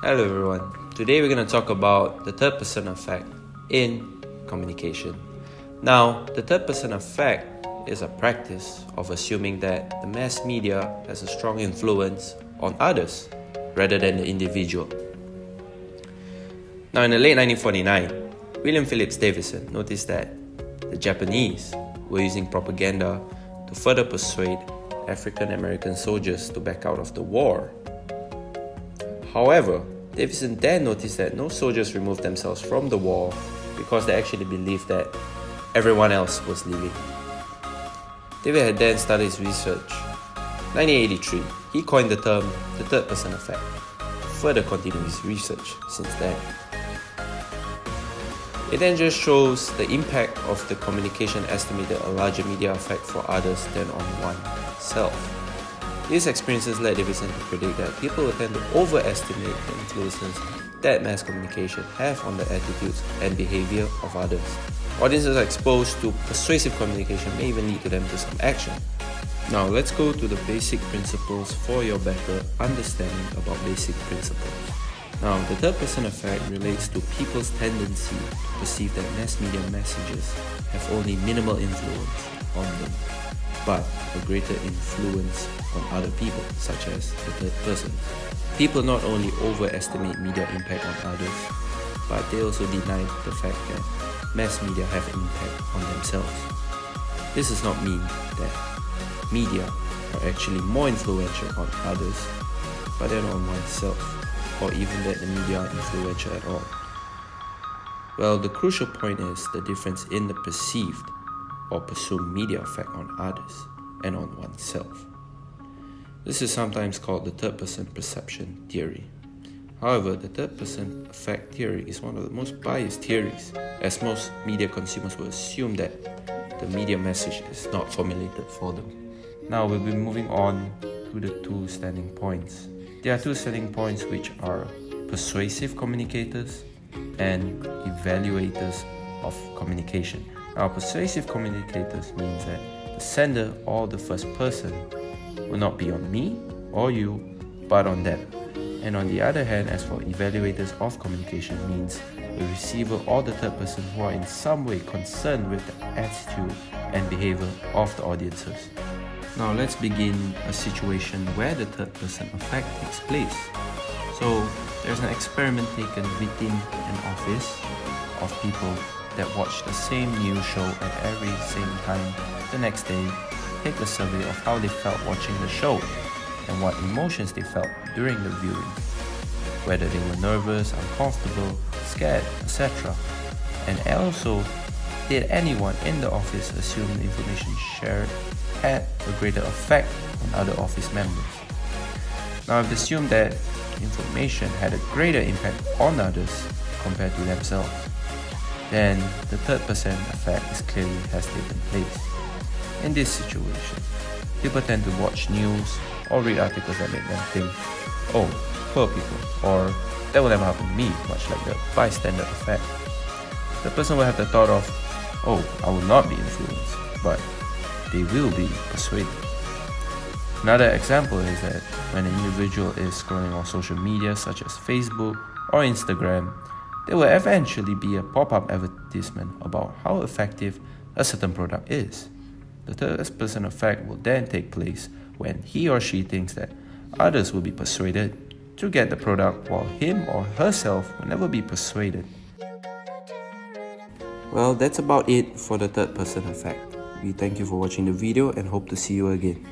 Hello everyone. Today we're going to talk about the third person effect in communication. Now, the third person effect is a practice of assuming that the mass media has a strong influence on others rather than the individual. Now, in the late 1949, William Phillips Davidson noticed that the Japanese were using propaganda to further persuade African American soldiers to back out of the war. However, Davidson then noticed that no soldiers removed themselves from the war because they actually believed that everyone else was leaving. David had then started his research. 1983, he coined the term the third person effect, further continued his research since then. It then just shows the impact of the communication estimated a larger media effect for others than on oneself. These experiences led Davidson to predict that people will tend to overestimate the influences that mass communication have on the attitudes and behavior of others. Audiences exposed to persuasive communication may even lead to them to some action. Now let's go to the basic principles for your better understanding about basic principles. Now, the third person effect relates to people's tendency to perceive that mass media messages have only minimal influence on them, but a greater influence on other people, such as the third person. People not only overestimate media impact on others, but they also deny the fact that mass media have impact on themselves. This does not mean that media are actually more influential on others, but then on oneself, or even that the media are influential at all. Well, the crucial point is the difference in the perceived or presumed media effect on others and on oneself. This is sometimes called the third person perception theory. However, the third person effect theory is one of the most biased theories, as most media consumers will assume that the media message is not formulated for them. Now we'll be moving on to the two standing points. There are two standing points which are persuasive communicators and evaluators of communication. Now, persuasive communicators means that the sender or the first person will not be on me or you, but on them. And on the other hand, as for evaluators of communication means the receiver or the third person who are in some way concerned with the attitude and behavior of the audiences. Now let's begin a situation where the third person effect takes place. So there's an experiment taken within an office of people that watch the same news show at every same time the next day, take a survey of how they felt watching the show and what emotions they felt during the viewing, whether they were nervous, uncomfortable, scared, etc. And also, did anyone in the office assume the information shared had a greater effect on other office members? Now, if they assume that information had a greater impact on others compared to themselves, then the third person effect clearly has taken place. In this situation, people tend to watch news or read articles that make them think, oh, poor people, or that will never happen to me, much like the bystander effect. The person will have the thought of, oh, I will not be influenced, but they will be persuaded. Another example is that when an individual is scrolling on social media such as Facebook or Instagram, there will eventually be a pop-up advertisement about how effective a certain product is. The third person effect will then take place when he or she thinks that others will be persuaded to get the product while him or herself will never be persuaded. Well, that's about it for the third person effect. We thank you for watching the video and hope to see you again.